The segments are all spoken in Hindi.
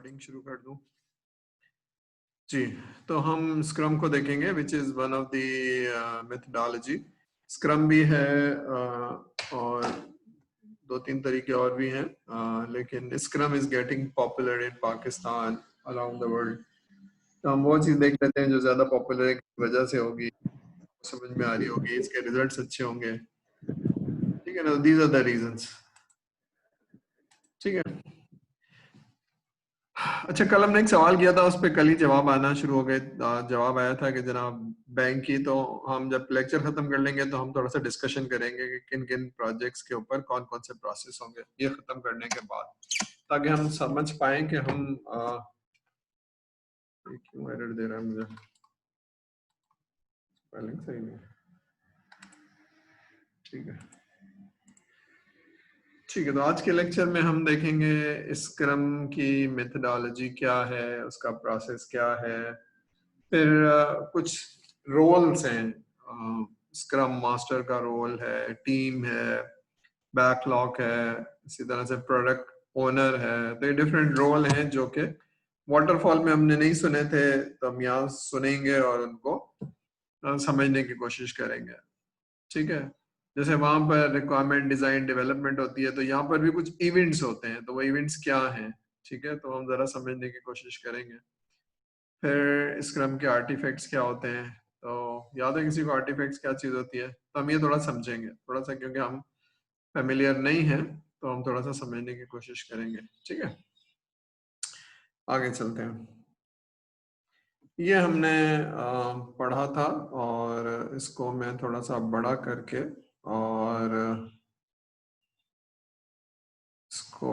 रिकॉर्डिंग शुरू कर दूं जी। तो हम स्क्रम को देखेंगे which is one of the methodology. Scrum भी है और दो तीन तरीके और भी हैं, लेकिन scrum is getting popular in Pakistan around the world. तो हम वो चीज देख लेते हैं जो ज्यादा पॉपुलर है की वजह से होगी, समझ में आ रही होगी, इसके रिजल्ट्स अच्छे होंगे, ठीक है ना। दीज आर द रीजंस, ठीक है। अच्छा, कल हमने एक सवाल किया था, उस पर कल ही जवाब आना शुरू हो गए। जवाब आया था कि जनाब बैंक की, तो हम जब लेक्चर खत्म कर लेंगे तो हम थोड़ा सा डिस्कशन करेंगे कि किन किन प्रोजेक्ट्स के ऊपर कौन कौन से प्रोसेस होंगे ये खत्म करने के बाद, ताकि हम समझ पाए कि हम क्यों एरर दे रहा है मुझे, स्पेलिंग सही नहीं, ठीक है। ठीक है, तो आज के लेक्चर में हम देखेंगे स्क्रम की मेथडोलॉजी क्या है, उसका प्रोसेस क्या है, फिर कुछ रोल्स हैं। स्क्रम मास्टर का रोल है, टीम है, बैकलॉग है, इसी तरह से प्रोडक्ट ओनर है। तो ये डिफरेंट रोल हैं जो कि वाटरफॉल में हमने नहीं सुने थे, तो हम यहाँ सुनेंगे और उनको समझने की कोशिश करेंगे, ठीक है। जैसे वहां पर रिक्वायरमेंट डिजाइन डेवलपमेंट होती है, तो यहाँ पर भी कुछ इवेंट्स होते हैं, तो वो इवेंट्स क्या हैं, ठीक है, तो हम जरा समझने की कोशिश करेंगे। फिर स्क्रम के आर्टिफैक्ट्स क्या होते हैं, तो याद है किसी को आर्टिफैक्ट्स क्या चीज होती है, तो हम ये थोड़ा समझेंगे, थोड़ा सा, क्योंकि हम फेमिलियर नहीं है तो हम थोड़ा सा समझने की कोशिश करेंगे, ठीक है। आगे चलते हैं। ये हमने पढ़ा था और इसको मैं थोड़ा सा बड़ा करके और इसको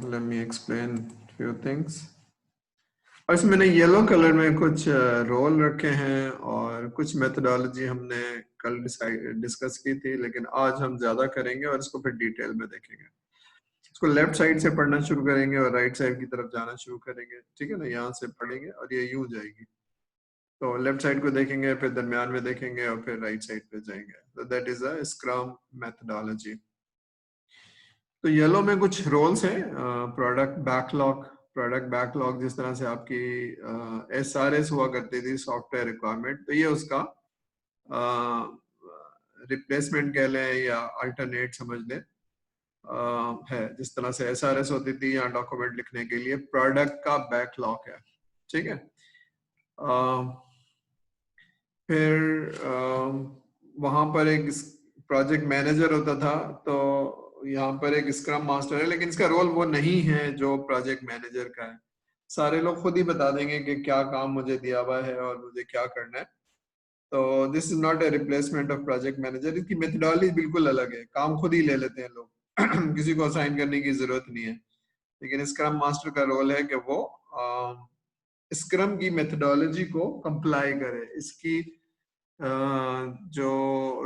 let me explain few things. और इसमें मैंने येलो कलर में कुछ रोल रखे हैं और कुछ मेथडोलॉजी हमने कल डिस्कस की थी, लेकिन आज हम ज्यादा करेंगे और इसको फिर डिटेल में देखेंगे। इसको लेफ्ट साइड से पढ़ना शुरू करेंगे और राइट साइड की तरफ जाना शुरू करेंगे, ठीक है ना। यहाँ से पढ़ेंगे और ये यूं जाएगी, तो लेफ्ट साइड को देखेंगे, फिर दरमियान में देखेंगे और फिर राइट साइड पे जाएंगे। तो that is a scrum methodology. तो येलो में कुछ रोल्स हैं। प्रोडक्ट बैकलॉग जिस तरह से आपकी SRS हुआ करती थी, सॉफ्टवेयर रिक्वायरमेंट, तो ये उसका रिप्लेसमेंट कह लें या अल्टरनेट समझ लें, है। जिस तरह से SRS होती थी या डॉक्यूमेंट लिखने के लिए प्रोडक्ट का बैकलॉग है, ठीक है। फिर वहां पर एक प्रोजेक्ट मैनेजर होता था, तो यहाँ पर एक स्क्रम मास्टर है, लेकिन इसका रोल वो नहीं है जो प्रोजेक्ट मैनेजर का है। सारे लोग खुद ही बता देंगे कि क्या काम मुझे दिया हुआ है और मुझे क्या करना है। तो this is not a replacement of project manager. इसकी मेथडोलॉजी बिल्कुल अलग है, काम खुद ही ले लेते हैं लोग किसी को असाइन करने की जरूरत नहीं है। लेकिन स्क्रम मास्टर का रोल है कि वो स्क्रम की मेथडोलॉजी को कंप्लाई करे, इसकी जो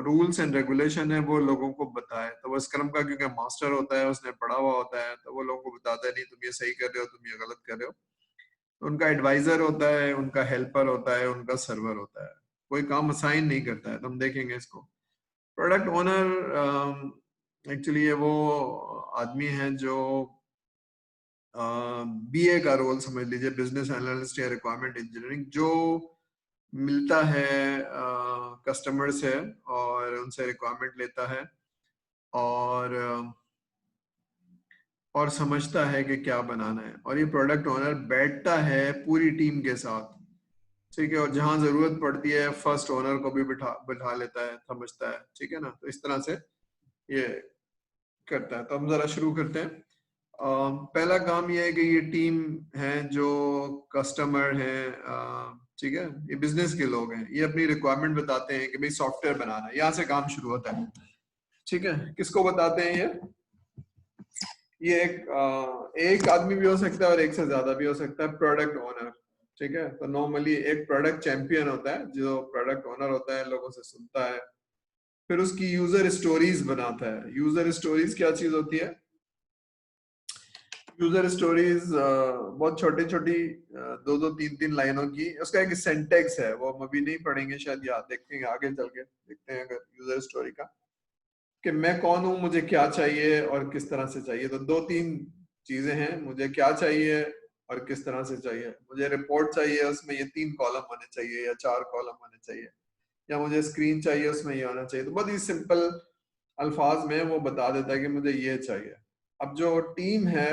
रूल्स एंड रेगुलेशन है वो लोगों को बताए। तो वो स्क्रम का क्योंकि मास्टर होता है, उसने पढ़ा हुआ होता है, तो वो लोगों को बताता है नहीं तुम ये सही कर रहे हो, तुम ये गलत कर रहे हो। तो उनका एडवाइजर होता है, उनका हेल्पर होता है, उनका सर्वर होता है, कोई काम असाइन नहीं करता है। तो हम देखेंगे इसको। प्रोडक्ट ओनर एक्चुअली ये वो आदमी है जो BA का रोल समझ लीजिए, बिजनेस एनालिस्ट या रिक्वायरमेंट इंजीनियरिंग, जो मिलता है कस्टमर से और उनसे रिक्वायरमेंट लेता है और समझता है कि क्या बनाना है। और ये प्रोडक्ट ओनर बैठता है पूरी टीम के साथ, ठीक है, और जहां जरूरत पड़ती है फर्स्ट ओनर को भी बिठा लेता है, समझता है, ठीक है ना। तो इस तरह से ये करता है। तो हम जरा शुरू करते हैं। पहला काम ये है कि ये टीम है जो कस्टमर है, ठीक है, ये बिजनेस के लोग हैं, ये अपनी रिक्वायरमेंट बताते हैं कि भाई सॉफ्टवेयर बनाना है, यहाँ से काम शुरू होता है, ठीक है। किसको बताते हैं ये एक आदमी भी हो सकता है और एक से ज्यादा भी हो सकता है, प्रोडक्ट ओनर, ठीक है। तो नॉर्मली एक प्रोडक्ट चैंपियन होता है, जो प्रोडक्ट ओनर होता है, लोगों से सुनता है, फिर उसकी यूजर स्टोरीज बनाता है। यूजर स्टोरीज क्या चीज होती है? यूजर स्टोरीज बहुत छोटी छोटी, दो दो तीन तीन लाइनों की, उसका एक सिंटेक्स है, वो हम अभी नहीं पढ़ेंगे, शायद याद देखेंगे, आगे चल के देखते हैं अगर यूजर स्टोरी का, कि मैं कौन हूं, मुझे क्या चाहिए और किस तरह से चाहिए। तो दो तीन चीजें हैं, मुझे क्या चाहिए, और किस तरह से चाहिए। मुझे रिपोर्ट चाहिए, उसमें ये 3 कॉलम होने चाहिए या 4 कॉलम होने चाहिए, या मुझे स्क्रीन चाहिए उसमें ये होना चाहिए। तो बहुत ही सिंपल अल्फाज में वो बता देता है कि मुझे ये चाहिए। अब जो टीम है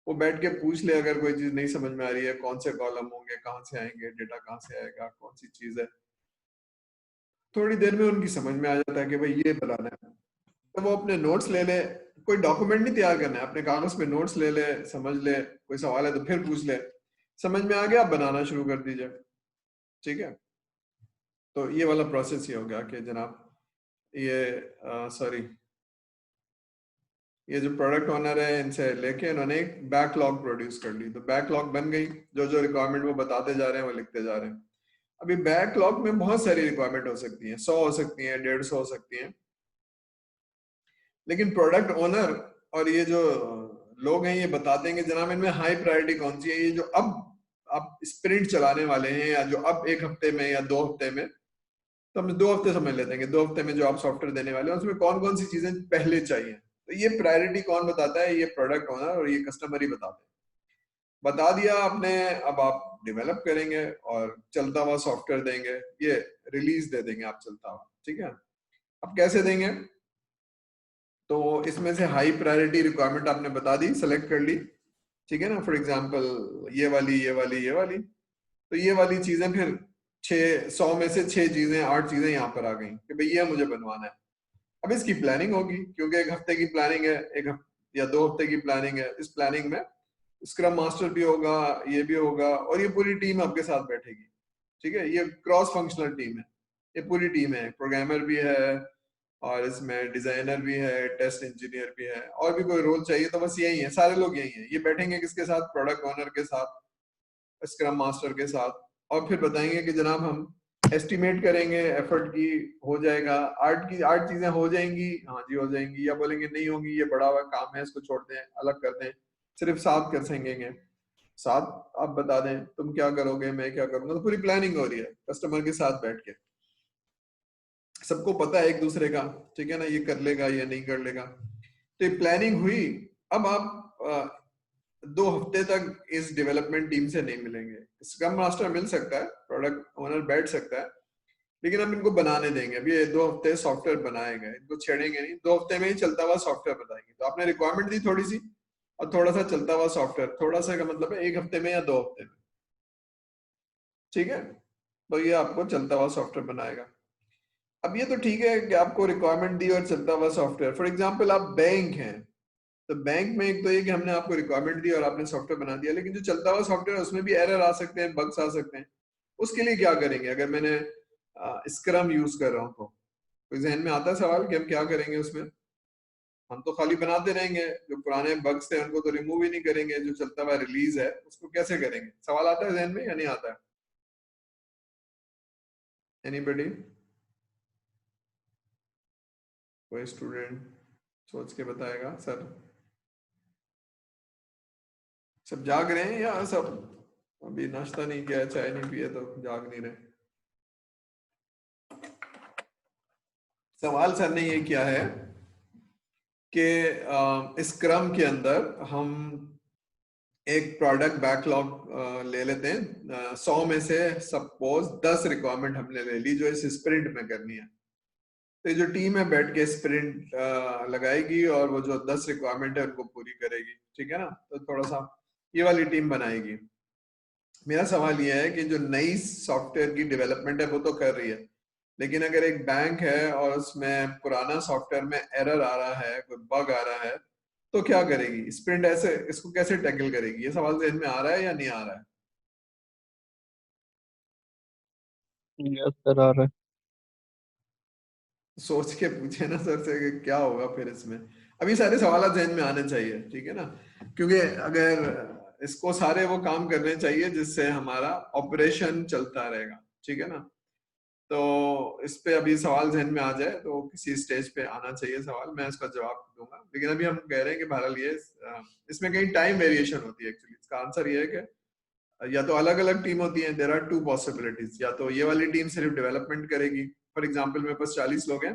वो बैठ के पूछ ले, अगर कोई चीज नहीं समझ में आ रही है, कौन से कॉलम होंगे, कहाँ से आएंगे, डेटा कहाँ से आएगा, कौन सी चीज है, थोड़ी देर में उनकी समझ में आ जाता है कि भाई ये बनाना है। तो वो अपने नोट्स ले ले, कोई डॉक्यूमेंट नहीं तैयार करना है, अपने कागज पे नोट्स ले ले, समझ ले, कोई सवाल है तो फिर पूछ ले, समझ में आ गया आप बनाना शुरू कर दीजिए। ठीक है, तो ये वाला प्रोसेस ये हो गया कि जनाब ये सॉरी ये जो प्रोडक्ट ओनर है इनसे लेके इन्होंने एक बैकलॉग प्रोड्यूस कर ली। तो बैकलॉग बन गई, जो जो रिक्वायरमेंट वो बताते जा रहे हैं वो लिखते जा रहे हैं। अभी बैकलॉग में बहुत सारी रिक्वायरमेंट हो सकती है, 100 हो सकती है, 150 हो सकती है, लेकिन प्रोडक्ट ओनर और ये जो लोग हैं ये बताते हैं कि जनाब इनमें हाई प्रायोरिटी कौन सी है, ये जो अब आप स्प्रिंट चलाने वाले हैं, या जो अब 1 हफ्ते में या 2 हफ्ते में, तो हम 2 हफ्ते समझ लेते हैं कि 2 हफ्ते में जो आप सॉफ्टवेयर देने वाले हैं उसमें कौन कौन सी चीजें पहले चाहिए। तो ये प्रायोरिटी कौन बताता है, ये प्रोडक्ट ओनर और ये कस्टमर ही बताते हैं। बता दिया आपने, अब आप डेवलप करेंगे और चलता हुआ सॉफ्टवेयर देंगे, ये रिलीज दे देंगे आप चलता हुआ। ठीक है, अब कैसे देंगे, तो इसमें से हाई प्रायोरिटी रिक्वायरमेंट आपने बता दी, सेलेक्ट कर ली। ठीक है ना, फॉर एग्जांपल ये वाली, ये वाली, ये वाली, तो ये वाली चीजें फिर 100 में से 6 चीजें, 8 चीजें यहाँ पर आ गई कि भाई ये मुझे बनवाना है। अब इसकी प्लानिंग होगी, क्योंकि 1 हफ्ते की प्लानिंग है, या 2 हफ्ते की प्लानिंग है। इस प्लानिंग में स्क्रम मास्टर भी होगा, ये भी होगा, और ये पूरी टीम आपके साथ बैठेगी। ठीक है, ये क्रॉस फंक्शनल टीम है, ये पूरी टीम है, प्रोग्रामर भी है और इसमें डिजाइनर भी है, टेस्ट इंजीनियर भी है, और भी कोई रोल चाहिए तो बस यही है, सारे लोग यही है। ये बैठेंगे किसके साथ, प्रोडक्ट ओनर के साथ, स्क्रम मास्टर के साथ, और फिर बताएंगे कि जनाब हम एस्टिमेट करेंगे एफर्ट की, हो जाएगा 8 चीजें हो जाएंगी, हाँ जी हो जाएंगी, या बोलेंगे नहीं होंगी, ये बड़ा हुआ काम है, इसको छोड़ दें, अलग कर दें, सिर्फ 7 कर सकेंगे। 7 आप बता दें, तुम क्या करोगे, मैं क्या करूंगा। तो पूरी प्लानिंग हो रही है कस्टमर के साथ बैठ के, सबको पता है एक दूसरे का। ठीक है ना, ये कर लेगा, ये नहीं कर लेगा, तो ये प्लानिंग हुई। अब आप 2 हफ्ते तक इस डेवलपमेंट टीम से नहीं मिलेंगे। स्क्रम मास्टर मिल सकता है, प्रोडक्ट ओनर बैठ सकता है, लेकिन हम इनको बनाने देंगे। अभी ये 2 हफ्ते सॉफ्टवेयर बनाएंगे, इनको छेड़ेंगे नहीं, 2 हफ्ते में ही चलता हुआ सॉफ्टवेयर बताएंगे। तो आपने रिक्वायरमेंट दी थोड़ी सी, और थोड़ा सा चलता हुआ सॉफ्टवेयर, थोड़ा सा का मतलब है 1 हफ्ते में या 2 हफ्ते में। ठीक है, तो ये आपको चलता हुआ सॉफ्टवेयर बनाएगा। अब ये तो ठीक है कि आपको रिक्वायरमेंट दी और चलता हुआ सॉफ्टवेयर। फॉर एग्जाम्पल आप बैंक हैं, तो बैंक में एक तो ये कि हमने आपको रिक्वायरमेंट दी और आपने सॉफ्टवेयर बना दिया, लेकिन जो चलता हुआ सॉफ्टवेयर है उसमें भी एरर आ सकते हैं, बग्स आ सकते हैं। उसके लिए क्या करेंगे, अगर मैंने स्क्रम यूज कर रहा हूँ तो कोई जहन में आता है सवाल कि हम क्या करेंगे उसमें। हम तो खाली बनाते रहेंगे, जो पुराने बग्स थे उनको तो रिमूव ही नहीं करेंगे, जो चलता हुआ रिलीज है उसको कैसे करेंगे। सवाल आता है जहन में या नहीं आता है, एनीबडी, कोई स्टूडेंट सोच के बताएगा। सर सब जाग रहे हैं या सब अभी नाश्ता नहीं किया, चाय नहीं पिए तो जाग नहीं रहे। सवाल सर ने ये किया है कि स्क्रम के अंदर हम एक प्रोडक्ट बैकलॉग ले लेते हैं, 100 में से सपोज 10 रिक्वायरमेंट हमने ले ली जो इस स्प्रिंट में करनी है। तो जो टीम है बैठ के स्प्रिंट लगाएगी और वो जो 10 रिक्वायरमेंट है उनको पूरी करेगी। ठीक है ना, तो थोड़ा सा ये वाली टीम बनाएगी। मेरा सवाल ये है कि जो नई सॉफ्टवेयर की डेवलपमेंट है वो तो कर रही है, लेकिन अगर एक बैंक है और उसमें पुराना सॉफ्टवेयर में एरर आ रहा है, कोई बग आ रहा है, तो क्या करेगी स्प्रिंट, ऐसे इसको कैसे टैकल करेगी। ये सवाल जहन में आ रहा है या नहीं आ रहा है। यस सर, आ रहा है। सोच के पूछे ना सर से कि क्या होगा फिर इसमें। अभी सारे सवाल जहन में आने चाहिए, ठीक है ना, क्योंकि अगर इसको सारे वो काम करने चाहिए जिससे हमारा ऑपरेशन चलता रहेगा। ठीक है ना, तो इस पे अभी सवाल जहन में आ जाए तो किसी स्टेज पे आना चाहिए सवाल, मैं इसका जवाब दूंगा। लेकिन अभी हम कह रहे हैं कि बहरहाल ये इसमें कहीं टाइम वेरिएशन होती है। एक्चुअली इसका आंसर ये है कि या तो अलग अलग टीम होती है, देयर आर 2 पॉसिबिलिटीज, या तो ये वाली टीम सिर्फ डेवलपमेंट करेगी। फॉर एग्जांपल मेरे पास 40 लोग हैं,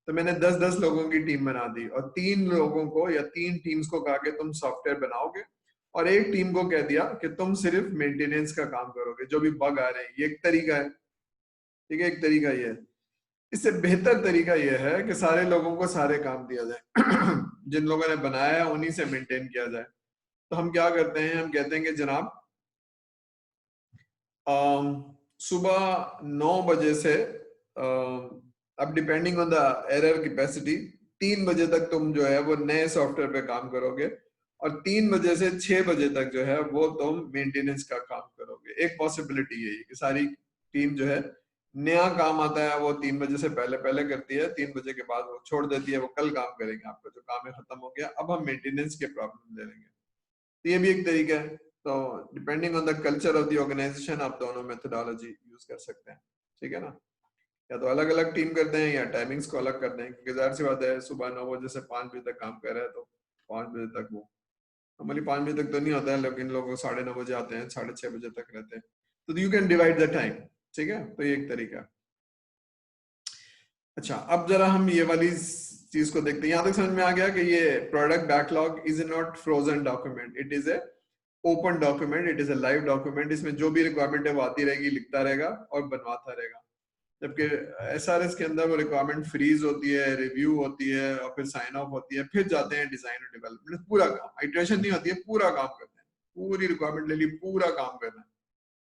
तो मैंने 10-10 लोगों की टीम बना दी और 3 लोगों को या 3 टीम्स को कहा कि तुम सॉफ्टवेयर बनाओगे और एक टीम को कह दिया कि तुम सिर्फ मेंटेनेंस का काम करोगे, जो भी बग आ रहे हैं। ये एक तरीका है, ठीक है, एक तरीका ये है। इससे बेहतर तरीका यह है कि सारे लोगों को सारे काम दिया जाए जिन लोगों ने बनाया है उन्हीं से मेंटेन किया जाए। तो हम क्या करते हैं, हम कहते हैं कि जनाब सुबह 9 बजे से अब depending on the error capacity 3 बजे तक तुम जो है वो नए सॉफ्टवेयर पे काम करोगे, और 3 बजे से 6 बजे तक जो है वो तुम मेंटेनेंस का काम करोगे। एक पॉसिबिलिटी यही है कि सारी टीम जो है नया काम आता है वो 3 बजे से पहले पहले करती है, 3 बजे के बाद वो छोड़ देती है, वो कल काम करेंगे, आपका जो काम है खत्म हो गया, अब हम मेंटेनेंस के प्रॉब्लम ले लेंगे। तो ये भी एक तरीका है। तो depending on the culture of the organization आप दोनों मेथोडोलॉजी यूज कर सकते हैं, ठीक है ना। या तो अलग अलग टीम करते हैं या टाइमिंग्स को अलग करते हैं, क्योंकि जाहिर सी बात है सुबह 9 बजे से 5 बजे तक काम कर रहा है तो 5 बजे तक वो नॉर्मली 5 बजे तक तो नहीं होता है, लेकिन लोग 9:30 बजे आते हैं, 6:30 बजे तक रहते हैं, तो you can divide the time, ठीक है। तो ये एक तरीका है। अच्छा, अब जरा हम ये वाली चीज को देखते हैं। यहाँ तक समझ में आ गया कि ये product backlog is not frozen document, it is a open document, it is a live document. इसमें जो भी रिक्वायरमेंट है वो आती रहेगी, लिखता रहेगा और बनवाता रहेगा। जबकि एसआरएस के अंदर वो रिक्वायरमेंट फ्रीज होती है, रिव्यू होती है और फिर साइन ऑफ होती है, फिर जाते हैं डिजाइन और डेवलपमेंट। पूरा काम आइटरेशन नहीं होती है, पूरा काम करते हैं, पूरी रिक्वायरमेंट ले ली, पूरा काम करना है।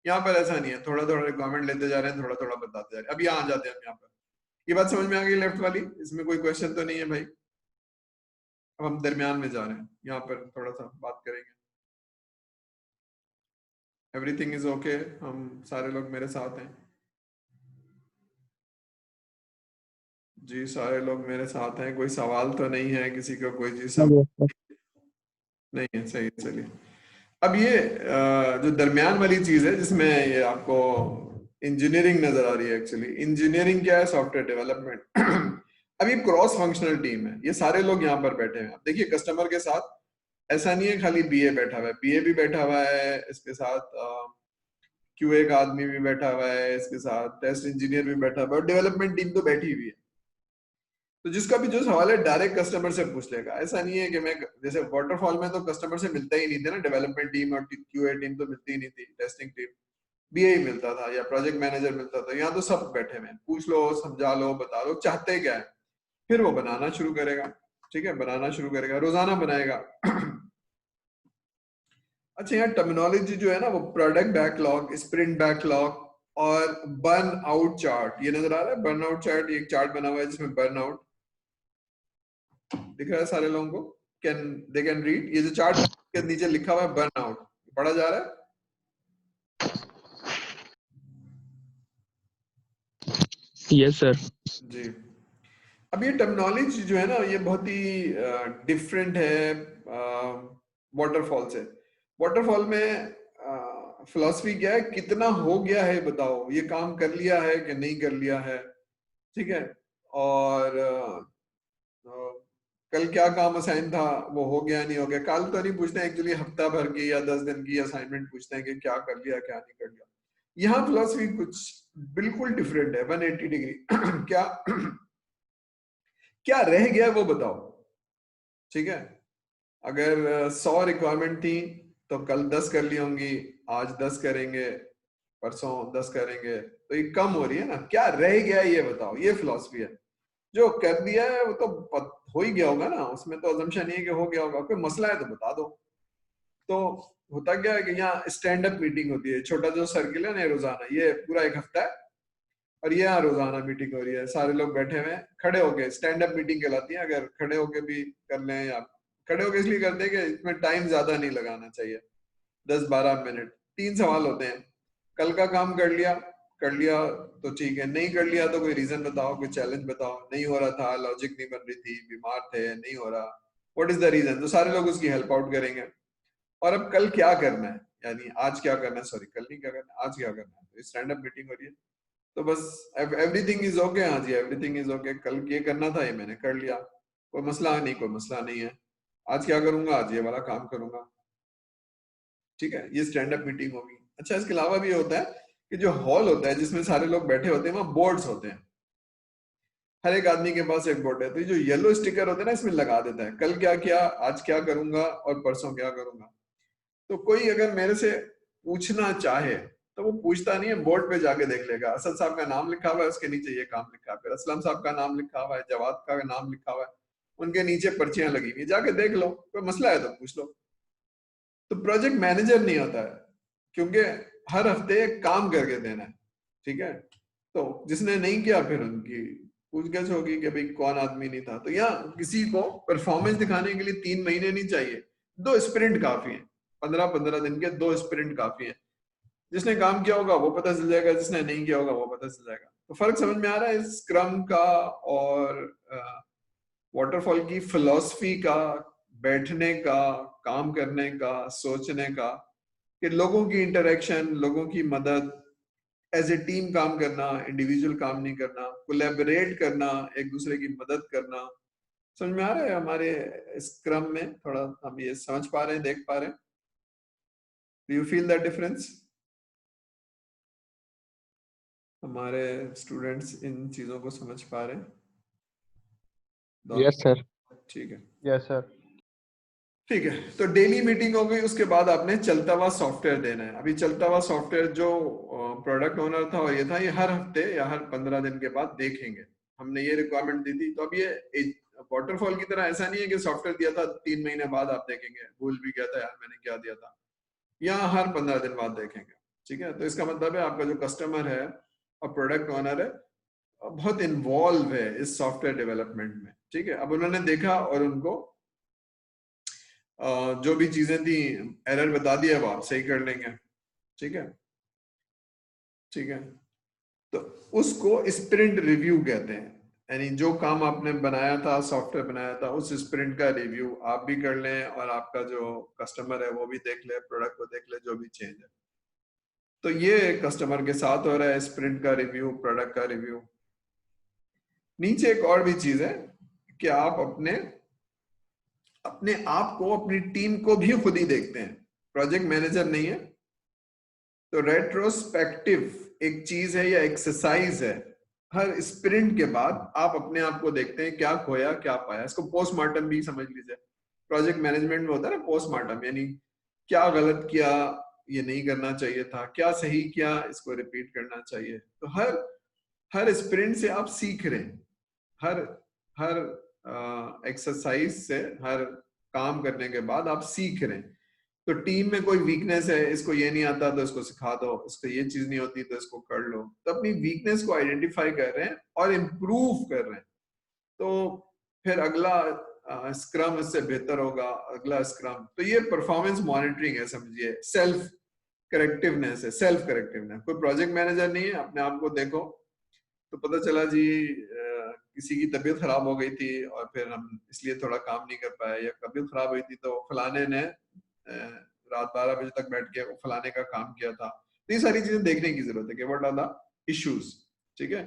यहाँ पर ऐसा नहीं है, थोड़ा थोड़ा रिक्वायरमेंट लेते जा रहे हैं, थोड़ा थोड़ा बताते जा रहे हैं। अब यहाँ आ जाते हैं हम यहाँ पर। ये बात समझ में आ गई लेफ्ट वाली, इसमें कोई क्वेश्चन तो नहीं है भाई। अब हम दरमियान में जा रहे हैं, यहाँ पर थोड़ा सा बात करेंगे। एवरीथिंग इज ओके, हम सारे लोग मेरे साथ हैं जी, सारे लोग मेरे साथ हैं, कोई सवाल तो नहीं है किसी को, कोई चीज सब नहीं है, सही है। चलिए, अब ये जो दरमियान वाली चीज है जिसमें ये आपको इंजीनियरिंग नजर आ रही है, एक्चुअली इंजीनियरिंग क्या है, सॉफ्टवेयर डेवलपमेंट। अब ये क्रॉस फंक्शनल टीम है, ये सारे लोग यहाँ पर बैठे हैं। अब देखिए कस्टमर के साथ ऐसा नहीं है खाली बीए बैठा हुआ है, बीए भी बैठा हुआ है, इसके साथ क्यूए का आदमी भी बैठा हुआ है, इसके साथ टेस्ट इंजीनियर भी बैठा हुआ है, डेवलपमेंट टीम तो बैठी हुई है। तो जिसका भी जो सवाल है डायरेक्ट कस्टमर से पूछ लेगा। ऐसा नहीं है कि मैं, जैसे वाटरफॉल में तो कस्टमर से मिलता ही नहीं था ना, डेवलपमेंट टीम और क्यूए टीम तो मिलती ही नहीं थी, टेस्टिंग टीम बीए ही मिलता था या प्रोजेक्ट मैनेजर मिलता था। यहाँ तो सब बैठे हुए हैं, पूछ लो, समझा लो, बता लो चाहते क्या है, फिर वो बनाना शुरू करेगा, ठीक है, बनाना शुरू करेगा, रोजाना बनाएगा। अच्छा, यहाँ टर्मिनोलॉजी जो है ना वो प्रोडक्ट बैकलॉग, स्प्रिंट बैकलॉग और बर्न आउट चार्ट, ये नजर आ रहा है बर्न आउट चार्ट, एक चार्ट बना हुआ है जिसमें बर्न आउट दिख रहा है सारे लोगों को, कैन दे कैन रीड। ये जो चार्ट के नीचे लिखा हुआ है बर्न आउट, पढ़ा जा रहा है यस सर। जी। अब ये टर्मिनोलॉजी जो है ना ये बहुत ही डिफरेंट है वाटरफॉल से। वाटरफॉल में फिलॉसफी क्या है, कितना हो गया है बताओ, ये काम कर लिया है कि नहीं कर लिया है, ठीक है, और कल क्या काम असाइन था वो हो गया नहीं हो गया। कल तो नहीं पूछते हैं एक्चुअली, हफ्ता भर की या 10 दिन की असाइनमेंट पूछते हैं कि क्या कर लिया क्या नहीं कर लिया। यहाँ फिलॉसफी कुछ बिल्कुल डिफरेंट है, 180 डिग्री। क्या क्या रह गया वो बताओ, ठीक है। अगर 100 रिक्वायरमेंट थी तो कल 10 कर ली होंगी, आज 10 करेंगे, परसों 10 करेंगे, तो ये कम हो रही है ना। क्या रह गया ये बताओ, ये फिलॉसफी है। जो कर दिया है वो तो हो ही गया होगा ना, उसमें तो अजम्पशन नहीं है कि हो गया होगा, कोई मसला है तो बता दो। तो होता क्या है कि यहाँ स्टैंड अप मीटिंग होती है, छोटा जो सर्किल है ना रोजाना, ये पूरा एक हफ्ता है, और ये यहाँ रोजाना मीटिंग हो रही है, सारे लोग बैठे हुए हैं खड़े होके, स्टैंड अप मीटिंग कहलाती है। अगर खड़े होके भी कर लें, या खड़े होके इसलिए करते हैं कि इसमें टाइम ज्यादा नहीं लगाना चाहिए, 10-12 मिनट। 3 सवाल होते हैं, कल का काम कर लिया तो ठीक है, नहीं कर लिया तो कोई रीजन बताओ, कोई चैलेंज बताओ, नहीं हो रहा था, लॉजिक नहीं बन रही थी, बीमार थे, नहीं हो रहा, व्हाट इज द रीजन, तो सारे लोग उसकी हेल्प आउट करेंगे। और अब कल क्या करना है, यानी आज क्या करना है, सॉरी कल नहीं क्या करना है, आज क्या करना है, तो स्टैंड अप मीटिंग हो रही है। तो बस एवरीथिंग इज ओके, हाँ जी एवरीथिंग इज ओके, कल ये करना था ये मैंने कर लिया, कोई मसला नहीं, कोई मसला नहीं है, आज क्या करूंगा, आज ये वाला काम करूंगा, ठीक है, ये स्टैंड अप मीटिंग होगी। अच्छा, इसके अलावा भी होता है कि जो हॉल होता है जिसमें सारे लोग बैठे होते हैं, वहां बोर्ड्स होते हैं, हर एक आदमी के पास एक बोर्ड है, तो ये जो येलो स्टिकर होते हैं ना इसमें लगा देता है, कल क्या किया, आज क्या करूंगा और परसों क्या करूंगा। तो कोई अगर मेरे से पूछना चाहे तो वो पूछता नहीं है, बोर्ड पे जाके देख लेगा, असद साहब का नाम लिखा हुआ है, उसके नीचे ये काम लिखा है, फिर असलम साहब का नाम लिखा हुआ है, जवाद का नाम लिखा हुआ है, उनके नीचे पर्चियां लगी हुई, जाके देख लो, कोई मसला है तो पूछ लो। तो प्रोजेक्ट मैनेजर नहीं होता है, क्योंकि हर हफ्ते एक काम करके देना है, ठीक है। तो जिसने नहीं किया फिर उनकी पूछगछ होगी कि भाई कौन आदमी नहीं था। तो यहाँ किसी को परफॉर्मेंस दिखाने के लिए 3 महीने नहीं चाहिए, 2 स्प्रिंट काफी है, 15-15 दिन के 2 स्प्रिंट काफी है। जिसने काम किया होगा वो पता चल जाएगा, जिसने नहीं किया होगा वो पता चल जाएगा। तो फर्क समझ में आ रहा है स्क्रम का और वाटरफॉल की फिलॉसफी का, बैठने का, काम करने का, सोचने का, कि लोगों की इंटरेक्शन, लोगों की मदद, एज ए टीम काम करना, इंडिविजुअल काम नहीं करना, कोलैबोरेट करना, एक दूसरे की मदद करना। समझ में आ रहा है हमारे स्क्रम में? थोड़ा हम ये समझ पा रहे हैं, देख पा रहे हैं? Do you feel that difference? हमारे स्टूडेंट्स इन चीजों को समझ पा रहे हैं? Yes, sir. ठीक है, यस सर। ठीक है। तो डेली मीटिंग हो गई, उसके बाद आपने चलता हुआ सॉफ्टवेयर देना है। अभी चलता हुआ सॉफ्टवेयर जो प्रोडक्ट ओनर था और ये था, ये हर हफ्ते या हर 15 दिन के बाद देखेंगे। हमने ये रिक्वायरमेंट दी थी। तो अब ये वाटरफॉल की तरह ऐसा नहीं है कि सॉफ्टवेयर दिया था 3 महीने बाद आप देखेंगे, भूल भी गया था यार मैंने क्या दिया था, यहाँ हर 15 दिन बाद देखेंगे, ठीक है। तो इसका मतलब है आपका जो कस्टमर है और प्रोडक्ट ओनर है बहुत इन्वॉल्व है इस सॉफ्टवेयर डेवलपमेंट में, ठीक है। अब उन्होंने देखा और उनको जो भी चीजें थी, एरर बता दिया, वो आप सही कर लेंगे, ठीक है, ठीक है। तो उसको स्प्रिंट रिव्यू कहते हैं, यानी जो काम आपने बनाया था, सॉफ्टवेयर बनाया था, उस स्प्रिंट का रिव्यू आप भी कर लें और आपका जो कस्टमर है वो भी देख ले, प्रोडक्ट को देख ले, जो भी चेंज है। तो ये कस्टमर के साथ हो रहा है स्प्रिंट का रिव्यू, प्रोडक्ट का रिव्यू। नीचे एक और भी चीज है कि आप अपने आप को, अपनी टीम को भी खुद ही देखते हैं, प्रोजेक्ट मैनेजर नहीं है। तो रेट्रोस्पेक्टिव एक चीज है या एक्सरसाइज है, हर स्प्रिंट के बाद आप अपने आप को देखते हैं, क्या खोया क्या पाया। इसको पोस्टमार्टम भी समझ लीजिए। प्रोजेक्ट मैनेजमेंट में होता है ना पोस्टमार्टम, यानी क्या गलत किया, ये नहीं करना चाहिए था, क्या सही किया, इसको रिपीट करना चाहिए। तो हर स्प्रिंट से आप सीख रहे हैं, हर हर एक्सरसाइज से, हर काम करने के बाद आप सीख रहे हैं। तो टीम में कोई वीकनेस है, इसको ये नहीं आता तो इसको सिखा दो, इसको ये चीज नहीं होती तो इसको कर लो। तो अपनी वीकनेस को आइडेंटिफाई कर रहे हैं और इम्प्रूव कर रहे हैं। तो फिर अगला स्क्रम इससे बेहतर होगा, अगला स्क्रम। तो ये परफॉर्मेंस मॉनिटरिंग है, समझिए, सेल्फ करेक्टिवनेस है, सेल्फ करेक्टिवनेस। कोई प्रोजेक्ट मैनेजर नहीं है, अपने आप को देखो। तो पता चला जी किसी की तबीयत खराब हो गई थी और फिर हम इसलिए थोड़ा काम नहीं कर पाए, या तबीयत खराब हुई थी तो फलाने ने रात 12 बजे तक बैठ के फलाने का काम किया था। तो ये सारी चीजें देखने की जरूरत है कि व्हाट आर द इश्यूज, ठीक है।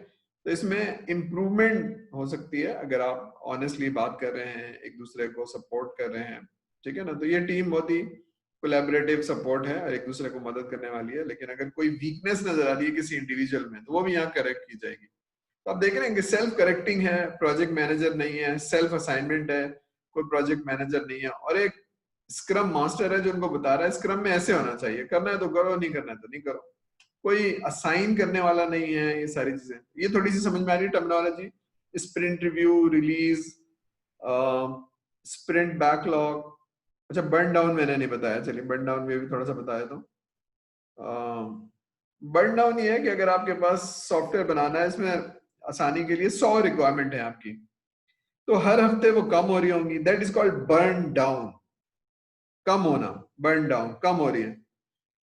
तो इसमें इम्प्रूवमेंट हो सकती है अगर आप ऑनेस्टली बात कर रहे हैं, एक दूसरे को सपोर्ट कर रहे हैं, ठीक है ना। तो ये टीम बहुत ही कोलैबोरेटिव सपोर्ट है और एक दूसरे को मदद करने वाली है। लेकिन अगर कोई वीकनेस नजर आ रही है किसी इंडिविजुअल में, तो वो भी यहाँ करेक्ट की जाएगी। तो आप देख रहे हैं कि सेल्फ करेक्टिंग है, प्रोजेक्ट मैनेजर नहीं है, सेल्फ असाइनमेंट है, कोई प्रोजेक्ट मैनेजर नहीं है, और एक स्क्रम मास्टर है जो उनको बता रहा है स्क्रम में ऐसे होना चाहिए, करना है तो करो, नहीं करना है तो नहीं करो। कोई असाइन करने वाला नहीं है। ये सारी चीजें, ये थोड़ी सी समझ में आ रही है terminology. Sprint review, release, sprint backlog. अच्छा, बर्न डाउन मैंने नहीं बताया, चलिए बर्न डाउन में भी थोड़ा सा बताया। तो बर्न डाउन ये है कि अगर आपके पास सॉफ्टवेयर बनाना है, इसमें आसानी के लिए 100 रिक्वायरमेंट है आपकी, तो हर हफ्ते वो कम हो रही होंगी, that is called burn down. कम होना, बर्न डाउन, कम हो रही है।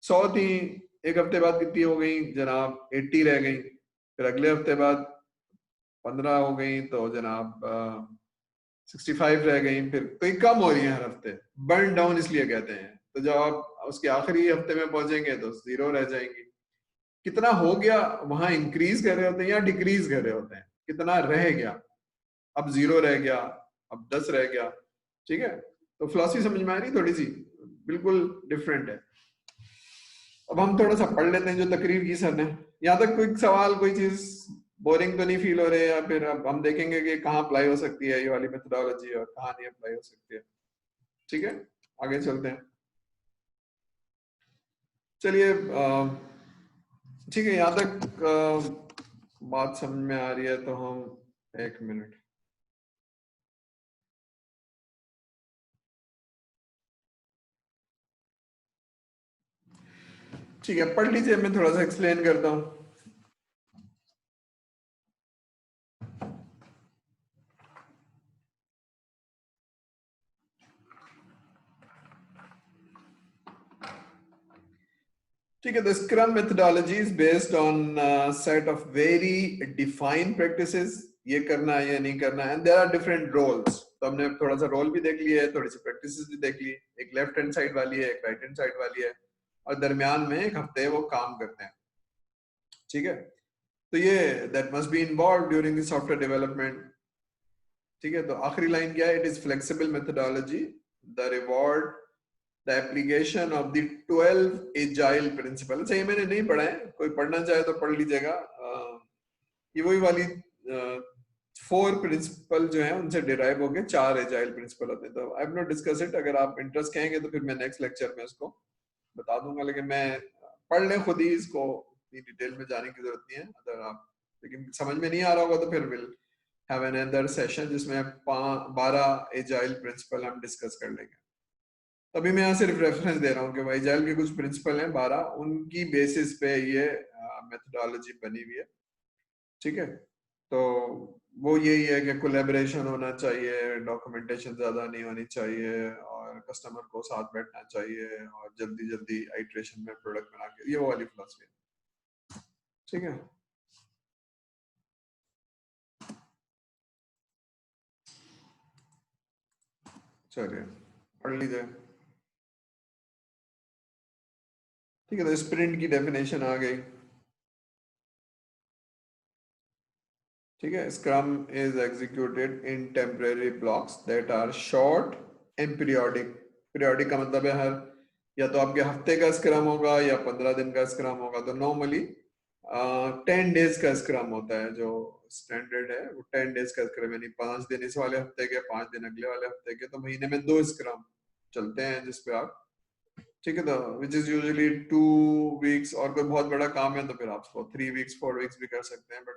100 थी, एक हफ्ते बाद कितनी हो गई जनाब? 80 रह गई। फिर अगले हफ्ते बाद 15 हो गई तो जनाब 65 रह गई। फिर तो ये कम हो रही है हर हफ्ते, बर्न डाउन इसलिए कहते हैं। तो जब आप उसके आखिरी हफ्ते में पहुंचेंगे तो 0 रह जाएंगी। कितना हो गया वहां इंक्रीज कर रहे होते हैं या डिक्रीज कर रहे होते हैं, कितना रह गया, अब 0 रह गया, अब 10 रह गया, ठीक है। तो फिलॉसफी समझ में आ रही थोड़ी सी, बिल्कुल डिफरेंट है। अब हम थोड़ा सा पढ़ लेते हैं जो तकरीर की सर ने। यहाँ तक कोई सवाल, कोई चीज बोरिंग तो नहीं फील हो रहे? या फिर अब हम देखेंगे कि कहाँ अप्लाई हो सकती है ये वाली मेथोडोलॉजी और कहाँ नहीं अप्लाई हो सकती है, ठीक है। आगे चलते हैं। चलिए ठीक है, यहाँ तक बात समझ में आ रही है तो हम 1 मिनट। ठीक है, पढ़ लीजिए, मैं थोड़ा सा एक्सप्लेन करता हूँ। ठीक है, the Scrum methodology is based on a set of very defined practices. ये करना है, ये नहीं करना है, and there are different roles. तो हमने थोड़ा सा रोल भी देख लिया है, थोड़ी सी प्रैक्टिसेस भी देख ली। एक लेफ्ट हैंड साइड वाली है, एक राइट हैंड साइड वाली है, और दरमियान में एक हफ्ते वो काम करते हैं। ठीक है, तो ये that must be involved during the software development. ठीक है, तो आखिरी लाइन क्या है? It is flexible methodology, the reward the application of the 12 agile principle. सही मैंने नहीं पढ़ा है, कोई पढ़ना चाहे तो पढ़ लीजिएगा। ये वही वाली 4 प्रिंसिपल जो है उनसे डिराइव होके 4 एजाइल प्रिंसिपल होते हैं। तो I have not discuss it, अगर आप इंटरेस्ट कहेंगे तो फिर मैं नेक्स्ट लेक्चर में उसको बता दूंगा, लेकिन मैं पढ़ लें खुद ही, इसको इतनी डिटेल में जाने की जरूरत नहीं है। अगर आप लेकिन समझ में नहीं आ रहा होगा तो फिर विल हैव अनदर सेशन जिसमें 12 एजाइल प्रिंसिपल हम डिस्कस कर लेंगे। अभी मैं यहाँ सिर्फ रेफरेंस दे रहा हूँ कि एजाइल के कुछ प्रिंसिपल हैं 12, उनकी बेसिस पे ये मेथोडोलॉजी बनी हुई है। ठीक है, तो वो यही है कि कोलैबोरेशन होना चाहिए, डॉक्यूमेंटेशन ज्यादा नहीं होनी चाहिए, और कस्टमर को साथ बैठना चाहिए, और जल्दी जल्दी आइट्रेशन में प्रोडक्ट बना के, ये वो वाली फिलॉसफी है। ठीक है, चलिए पढ़ लीजिए। ठीक है, तो स्प्रिंट की डेफिनेशन आ गई। ठीक है, scrum is executed in temporary blocks that are short and periodic. Periodic का मतलब है हर, या तो आपके हफ्ते का स्क्रम होगा या 15 दिन का स्क्रम होगा। तो नॉर्मली 10 डेज का स्क्रम होता है, जो स्टैंडर्ड है वो 10 डेज का स्क्रम, यानी 5 दिन इस वाले हफ्ते के, 5 दिन अगले वाले हफ्ते के, तो महीने में 2 स्क्रम चलते हैं जिसपे आप, ठीक है, तो विच इज यूजुअली 2 वीक्स, और कोई बहुत बड़ा काम है तो फिर आप उसको 3 वीक्स 4 वीक्स भी कर सकते हैं, but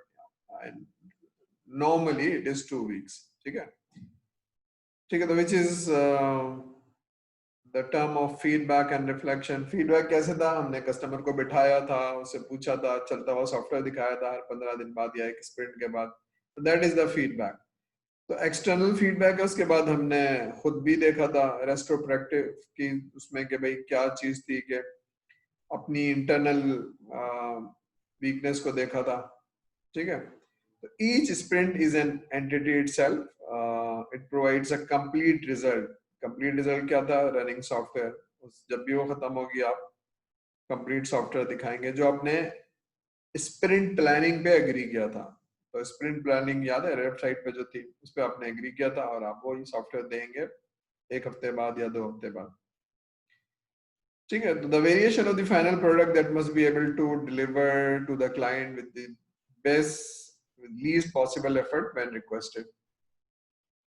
normally it is 2 weeks. ठीक है, ठीक है, तो which is the term of feedback and reflection. Feedback कैसे था? हमने कस्टमर को बिठाया था, उससे पूछा था, चलता हुआ सॉफ्टवेयर दिखाया था हर 15 दिन बाद या एक स्प्रिंट के बाद, तो दैट इज द फीडबैक। तो एक्सटर्नल फीडबैक है, उसके बाद हमने खुद भी देखा था रेट्रोस्पेक्टिव की, उसमें कि भाई क्या चीज थी, कि अपनी इंटरनल वीकनेस को देखा था। ठीक है, तो each sprint is an entity itself, it provides a complete result. Complete result क्या था? Running software. जब भी वो खत्म होगी आप कंप्लीट सॉफ्टवेयर दिखाएंगे, जो आपने स्प्रिंट प्लानिंग पे एग्री किया था। तो स्प्रिंट प्लानिंग याद है वेबसाइट पे जो थी, उस पर आपने एग्री किया था, और आप वही सॉफ्टवेयर देंगे 1 हफ्ते बाद या 2 हफ्ते बाद। ठीक है, तो the variation of the final product that must be able to deliver to the client with the best least possible effort when requested.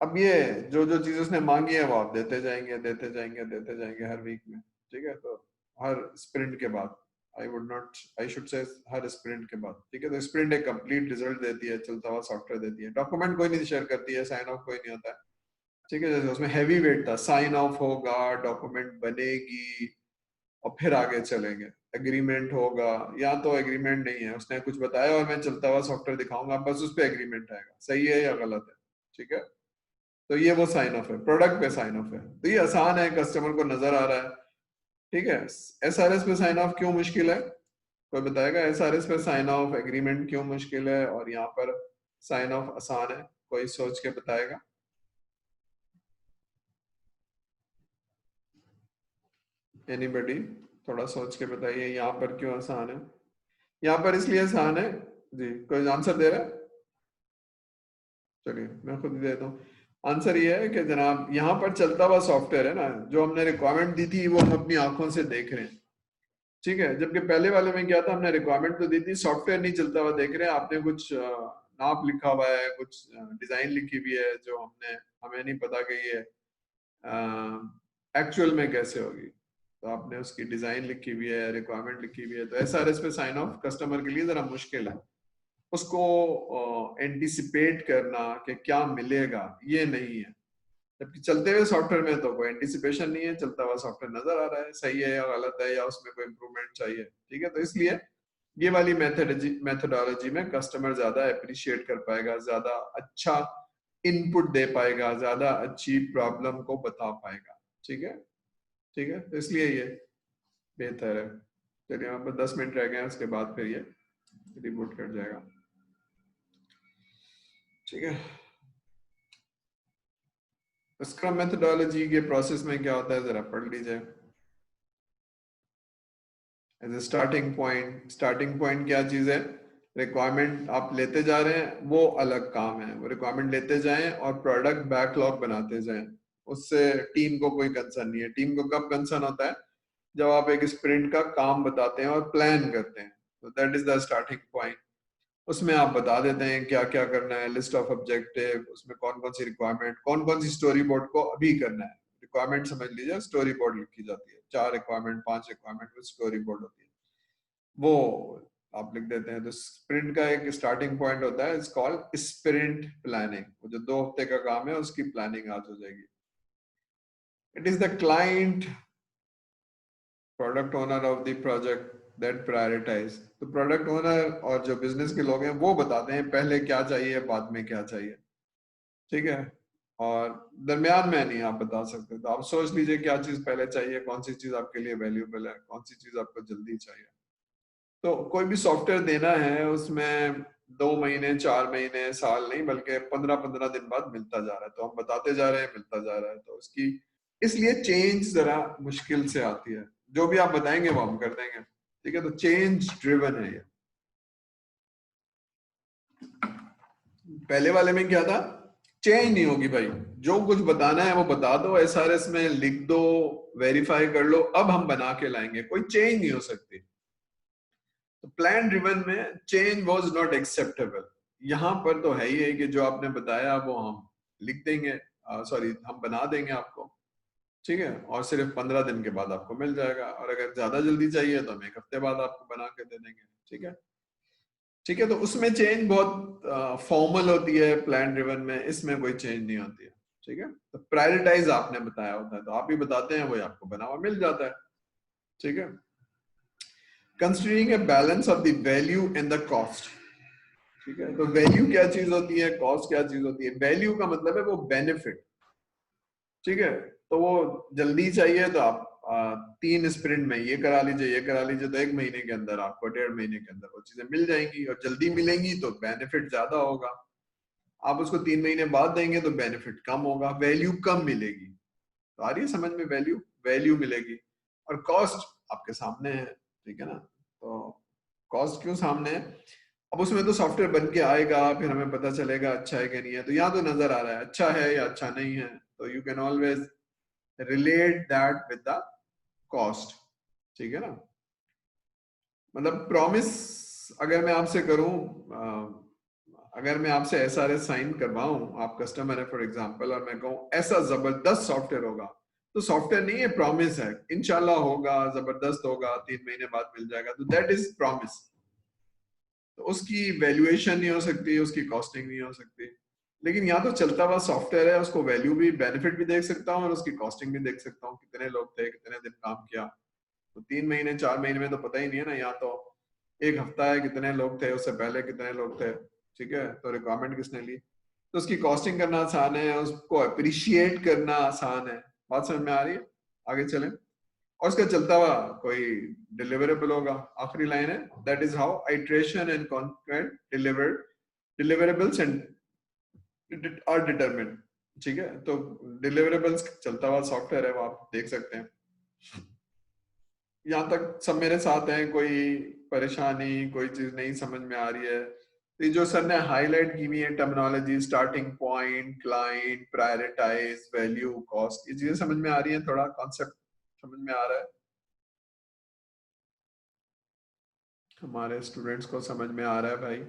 अब ये जो जो चीज उसने मांगी है वो आप देते जाएंगे, देते जाएंगे, देते जाएंगे हर वीक में। ठीक है, तो हर स्प्रिंट के बाद, I should say her sprint के बाद। ठीक है, तो स्प्रिंट एक कंप्लीट रिजल्ट देती है, चलता हुआ सॉफ्टवेयर देती है। डॉक्यूमेंट कोई नहीं शेयर करती है, साइन ऑफ कोई नहीं होता है। ठीक है, जैसे उसमें हैवी वेट था, साइन ऑफ होगा, डॉक्यूमेंट बनेगी, और फिर आगे चलेंगे, एग्रीमेंट होगा। या तो एग्रीमेंट नहीं है, उसने कुछ बताया और मैं चलता हुआ सॉफ्टवेयर दिखाऊंगा, बस उस पर एग्रीमेंट आएगा, सही है या गलत है। ठीक है, तो ये वो साइन ऑफ है, प्रोडक्ट पे साइन ऑफ है, तो ये आसान है, कस्टमर को नजर आ रहा है। ठीक है, एसआरएस पे साइन ऑफ क्यों मुश्किल है? कोई बताएगा एसआरएस पे साइन ऑफ एग्रीमेंट क्यों मुश्किल है और यहाँ पर साइन ऑफ आसान है? कोई सोच के बताएगा? एनीबडी, थोड़ा सोच के बताइए, यहाँ पर क्यों आसान है? यहाँ पर इसलिए आसान है जी, कोई आंसर दे रहा है? चलिए मैं खुद ही देता हूँ। आंसर ये है कि जनाब, यहाँ पर चलता हुआ सॉफ्टवेयर है ना, जो हमने रिक्वायरमेंट दी थी वो हम अपनी आंखों से देख रहे हैं। ठीक है, जबकि पहले वाले में क्या था, हमने रिक्वायरमेंट तो दी थी, सॉफ्टवेयर नहीं चलता हुआ देख रहे हैं। आपने कुछ नाप लिखा हुआ है, कुछ डिजाइन लिखी हुई है, जो हमें नहीं पता कि ये एक्चुअल में कैसे होगी। तो आपने उसकी डिजाइन लिखी हुई है, रिक्वायरमेंट लिखी हुई है, तो एसआरएस पे साइन ऑफ कस्टमर के लिए जरा मुश्किल है। उसको एंटिसिपेट करना कि क्या मिलेगा ये नहीं है, जबकि चलते हुए सॉफ्टवेयर में तो कोई एंटिसिपेशन नहीं है, चलता हुआ सॉफ्टवेयर नजर आ रहा है सही है या गलत है या उसमें कोई इंप्रूवमेंट चाहिए। ठीक है, तो इसलिए ये वाली मेथोडोलॉजी में कस्टमर ज्यादा अप्रिशिएट कर पाएगा, ज्यादा अच्छा इनपुट दे पाएगा, ज्यादा अच्छी प्रॉब्लम को बता पाएगा। ठीक है, ठीक है, तो इसलिए ये बेहतर है। चलिए यहाँ पर 10 मिनट रह गए हैं, उसके बाद फिर ये रिबूट कर जाएगा। ठीक है, स्क्रम मेथोडोलॉजी के प्रोसेस में क्या होता है जरा पढ़ लीजिए। एज ए स्टार्टिंग पॉइंट क्या चीज है? रिक्वायरमेंट आप लेते जा रहे हैं, वो अलग काम है, वो रिक्वायरमेंट लेते जाएं और प्रोडक्ट बैकलॉग बनाते जाएं, उससे टीम को कोई कंसर्न नहीं है। टीम को कब कंसर्न होता है? जब आप एक स्प्रिंट का काम बताते हैं और प्लान करते हैं, तो that is the starting point. उसमें आप बता देते हैं क्या क्या करना है, लिस्ट ऑफ ऑब्जेक्टिव, उसमें कौन कौन सी रिक्वायरमेंट, कौन कौन सी स्टोरी बोर्ड को अभी करना है। रिक्वायरमेंट समझ लीजिए स्टोरी बोर्ड लिखी जाती है, 4 रिक्वायरमेंट 5 रिक्वायरमेंट में स्टोरी बोर्ड होती है, वो आप लिख देते हैं। तो स्प्रिंट का एक स्टार्टिंग पॉइंट होता है, इट्स कॉल्ड स्प्रिंट प्लानिंग। वो जो 2 हफ्ते का काम है उसकी प्लानिंग आज हो जाएगी। It is the client product owner of the project that prioritize. तो प्रोडक्ट ओनर और जो बिजनेस के लोग हैं वो बताते हैं पहले क्या चाहिए बाद में क्या चाहिए। ठीक है, और दरमियान में नहीं आप बता सकते। तो आप सोच लीजिए क्या चीज पहले चाहिए, कौन सी चीज आपके लिए वैल्यूएबल है, कौन सी चीज आपको जल्दी चाहिए। तो कोई भी सॉफ्टवेयर देना है उसमें 2 महीने 4 महीने साल नहीं बल्कि 15-15 दिन बाद मिलता जा रहा है, तो हम बताते जा रहे हैं मिलता जा रहा है, तो उसकी इसलिए चेंज जरा मुश्किल से आती है। जो भी आप बताएंगे वो हम कर देंगे। ठीक है, तो चेंज ड्रिवन है ये। पहले वाले में क्या था? चेंज नहीं होगी भाई, जो कुछ बताना है वो बता दो, एसआरएस में लिख दो, वेरीफाई कर लो, अब हम बना के लाएंगे, कोई चेंज नहीं हो सकती। तो प्लान ड्रिवन में चेंज वाज नॉट एक्सेप्टेबल। यहाँ पर तो है ही है कि जो आपने बताया वो हम लिख देंगे, सॉरी हम बना देंगे आपको। ठीक है, और सिर्फ 15 दिन के बाद आपको मिल जाएगा, और अगर ज्यादा जल्दी चाहिए तो हम 1 हफ्ते बाद आपको बना के दे देंगे। ठीक है, ठीक है, तो उसमें चेंज बहुत फॉर्मल होती है प्लान ड्रिवन में, इसमें कोई चेंज नहीं होती है। ठीक है, तो प्रायोरिटाइज आपने बताया होता है, तो आप ही बताते हैं, वही आपको बना हुआ मिल जाता है। ठीक है, considering a balance of the value and the cost. ठीक है, तो वैल्यू क्या चीज होती है, कॉस्ट क्या चीज होती है? वैल्यू का मतलब है वो बेनिफिट। ठीक है, तो वो जल्दी चाहिए तो आप 3 स्प्रिंट में ये करा लीजिए, ये करा लीजिए, तो 1 महीने के अंदर आपको, 1.5 महीने के अंदर वो चीजें मिल जाएंगी, और जल्दी मिलेंगी तो बेनिफिट ज्यादा होगा। आप उसको 3 महीने बाद देंगे तो बेनिफिट कम होगा, वैल्यू कम मिलेगी। तो आ रही है समझ में? वैल्यू वैल्यू मिलेगी, और कॉस्ट आपके सामने है। ठीक है ना, तो कॉस्ट क्यों सामने है? अब उसमें तो सॉफ्टवेयर बन के आएगा, फिर हमें पता चलेगा अच्छा है कि नहीं है। तो यहाँ तो नजर आ रहा है अच्छा है या अच्छा नहीं है, तो you can always relate that with the cost. ठीक है ना, मतलब प्रॉमिस अगर मैं आपसे करूं, अगर मैं आपसे एसआरएस साइन करवाऊं, आप कस्टमर है फॉर एग्जांपल, और मैं कहूं ऐसा जबरदस्त सॉफ्टवेयर होगा, तो सॉफ्टवेयर नहीं है, प्रॉमिस है, इंशाल्लाह होगा, जबरदस्त होगा, 3 महीने बाद मिल जाएगा, तो दैट इज प्रॉमिस। तो उसकी वैल्यूएशन नहीं हो सकती, उसकी कॉस्टिंग नहीं हो सकती। लेकिन यहाँ तो चलता हुआ सॉफ्टवेयर है, उसको वैल्यू भी, बेनिफिट भी देख सकता हूँ और उसकी कॉस्टिंग भी देख सकता हूँ, कितने लोग थे, कितने दिन काम किया। तो 3 महीने 4 महीने में तो पता ही नहीं है ना, यहाँ तो 1 हफ्ता है, कितने लोग थे, उससे पहले कितने लोग थे। ठीक है, तो रिक्वायरमेंट किसने ली, तो उसकी कॉस्टिंग करना आसान है, उसको अप्रिशिएट करना आसान है। बात समझ में आ रही है? आगे चलें, और उसका चलता हुआ कोई डिलीवरेबल होगा। आखिरी लाइन है, that is how iteration and concurrent deliverables are determined. ठीक है, तो डिलीवरेबल्स चलता हुआ सॉफ्टवेयर है, वो आप देख सकते हैं। यहाँ तक सब मेरे साथ हैं, कोई परेशानी, कोई चीज नहीं समझ में आ रही है? तो ये जो सर ने हाईलाइट की हुई है terminology, starting point, client, prioritize, value, cost, ये चीजें समझ में आ रही हैं? थोड़ा कॉन्सेप्ट समझ में आ रहा है? हमारे स्टूडेंट्स को समझ में आ रहा है भाई?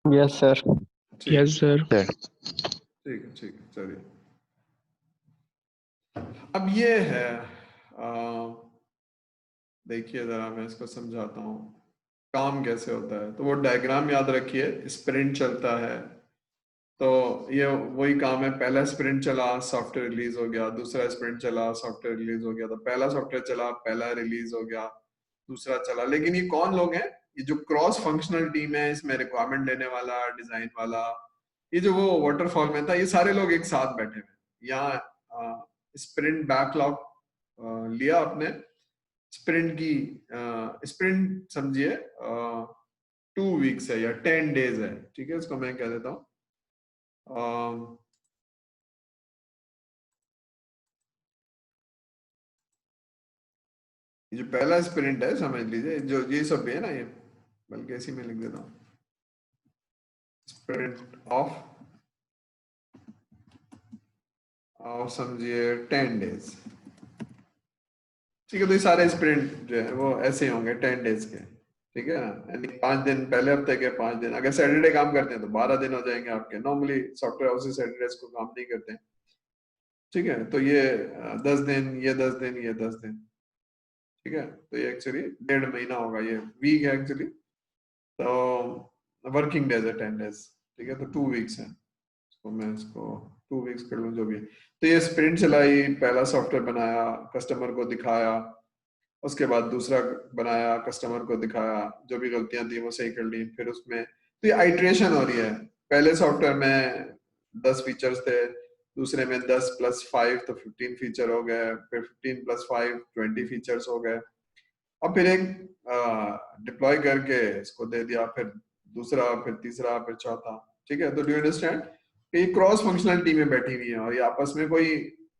Yes, sir. ठीक Yes, sir. ठीक है, ठीक है, चलिए। अब ये है, देखिए जरा मैं इसको समझाता हूँ काम कैसे होता है। तो वो डायग्राम याद रखिए, स्प्रिंट चलता है तो ये वही काम है, पहला स्प्रिंट चला सॉफ्टवेयर रिलीज हो गया, दूसरा स्प्रिंट चला सॉफ्टवेयर रिलीज हो गया, तो पहला सॉफ्टवेयर चला पहला रिलीज हो गया, दूसरा चला। लेकिन ये कौन लोग हैं? ये जो क्रॉस फंक्शनल टीम है, इसमें रिक्वायरमेंट लेने वाला, डिजाइन वाला, ये जो वो वाटरफॉल में था, ये सारे लोग एक साथ बैठे हुए यहाँ। स्प्रिंट बैकलॉग लिया आपने, स्प्रिंट की स्प्रिंट समझिए 2 वीक्स है या 10 डेज है, ठीक है, इसको मैं कह देता हूँ जो पहला स्प्रिंट है समझ लीजिए, जो ये सब भी है ना, ये बल्कि इसी में लिख देता हूँ, स्प्रिंट ऑफ समझिए 10 डेज, ठीक है। तो ये सारे स्प्रिंट जो है वो ऐसे होंगे 10 डेज के, ठीक है ना, यानी 5 दिन पहले हफ्ते के, 5 दिन, अगर सैटरडे काम करते हैं तो 12 दिन हो जाएंगे आपके। नॉर्मली सॉफ्टवेयर हाउसेस सैटरडेज को काम नहीं करते हैं, ठीक है। तो ये 10 दिन, ये 10 दिन, ये 10 दिन, ठीक है। तो ये एक्चुअली 1.5 महीना होगा, ये वीक है एक्चुअली, तो वर्किंग डेज है 10 डेज, ठीक है। तो 2 वीक्स है, तो मैं इसको 2 वीक्स कर लूँ जो भी है। तो ये स्प्रिंट चलाई, पहला सॉफ्टवेयर बनाया, कस्टमर को दिखाया, उसके बाद दूसरा बनाया, कस्टमर को दिखाया, जो भी गलतियां थी वो सही कर ली, फिर उसमें तो ये आइट्रेशन हो रही है। पहले सॉफ्टवेयर में 10 फीचर्स थे, दूसरे में 10+5 तो 15 फीचर हो गए, फिर 15+5 20 फीचर्स हो गए। अब फिर एक डिप्लॉय करके इसको दे दिया, फिर दूसरा, फिर तीसरा, फिर चौथा, ठीक है। तो डू यू अंडरस्टैंड, ये क्रॉस फंक्शनल टीमें बैठी हुई हैं और ये आपस में कोई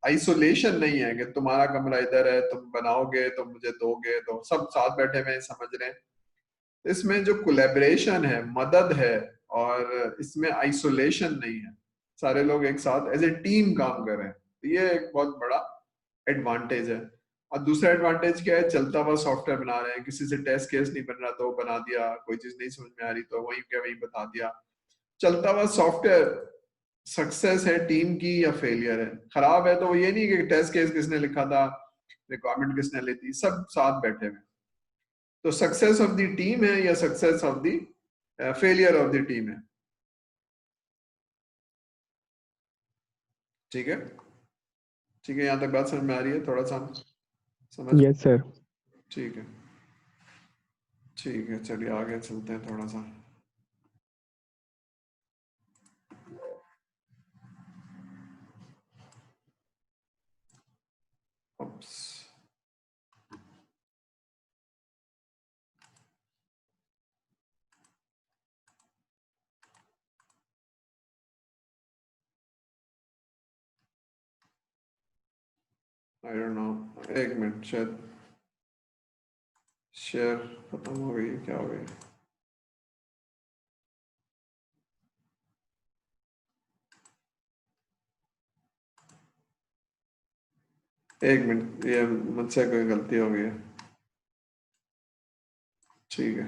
आइसोलेशन नहीं है कि तुम्हारा कमरा इधर है, तुम बनाओगे तो मुझे दोगे, तो सब साथ बैठे हुए समझ रहे हैं। इसमें जो कोलैबोरेशन है, मदद है, और इसमें आइसोलेशन नहीं है, सारे लोग एक साथ एज ए टीम काम कर रहे हैं। तो ये एक बहुत बड़ा एडवांटेज है। और दूसरा एडवांटेज क्या है, चलता हुआ सॉफ्टवेयर बना रहे हैं, किसी से टेस्ट केस नहीं बन रहा तो बना दिया, कोई चीज नहीं समझ में आ रही तो वही क्या वही बता दिया। चलता हुआ सॉफ्टवेयर सक्सेस है टीम की या फेलियर है, खराब है तो वो ये नहीं कि टेस्ट केस किसने लिखा था, रिक्वायरमेंट किसने ली थी, सब साथ बैठे हुए। तो सक्सेस ऑफ द टीम है या success of the failure of the team है, ठीक है। ठीक है, यहाँ तक बात समझ में आ रही है, थोड़ा सा समझ? Yes sir. ठीक है, ठीक है, चलिए आगे चलते हैं थोड़ा सा। Oops. I don't know, एक मिनट, शायद शेयर खत्म हो गई, क्या हो गई? एक मिनट, ये मुझसे कोई गलती हो गई है, ठीक है।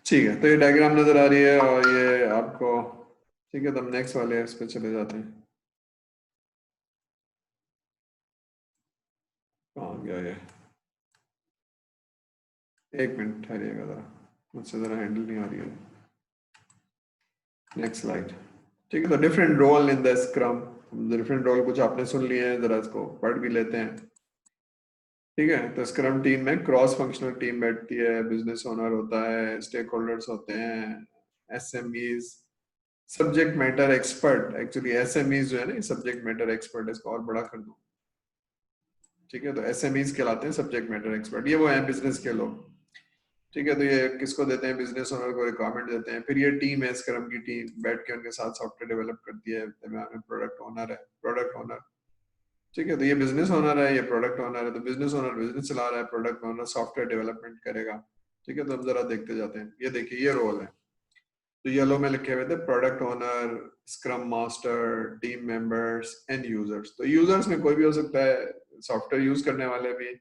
ठीक है, तो ये डायग्राम नजर आ रही है और ये आपको, ठीक है। तो हम नेक्स्ट वाले इस पे चले जाते हैं। कहाँ गया ये? एक मिनट ठहरिएगा जरा, मुझसे जरा हैंडल नहीं आ रही है। नेक्स्ट स्लाइड, ठीक है। तो different role in the scrum, different role कुछ आपने सुन लिए हैं, जरा इसको पढ़ भी लेते हैं, ठीक है। तो स्क्रम टीम में क्रॉस फंक्शनल टीम बैठती है, बिजनेस ओनर होता है, स्टेक होल्डर्स होते हैं, SMEs, subject matter expert, actually SMEs जो है ना, सब्जेक्ट मैटर एक्सपर्ट, इसको और बड़ा कर दूं, ठीक है। तो एसएमईज कहलाते हैं सब्जेक्ट मैटर एक्सपर्ट, ये वो हैं बिजनेस के लोग, ठीक है। तो ये किसको देते हैं? बिजनेस ओनर को रिक्वायरमेंट देते हैं, फिर ये टीम है स्क्रम की टीम, बैठ के उनके साथ सॉफ्टवेयर डेवलप करती है, प्रोडक्ट ओनर है, प्रोडक्ट ओनर, ठीक है। तो ये बिजनेस ओनर है, ये प्रोडक्ट ओनर है, तो बिजनेस ओनर बिजनेस चला रहा है, प्रोडक्ट ओनर सॉफ्टवेयर डेवलपमेंट करेगा, ठीक है। तो हम जरा देखते जाते हैं, ये देखिए ये रोल है। तो येलो में लिखे हुए थे product owner, scrum master, team members, and users. तो यूजर्स में कोई भी हो सकता है, सॉफ्टवेयर यूज करने वाले भी,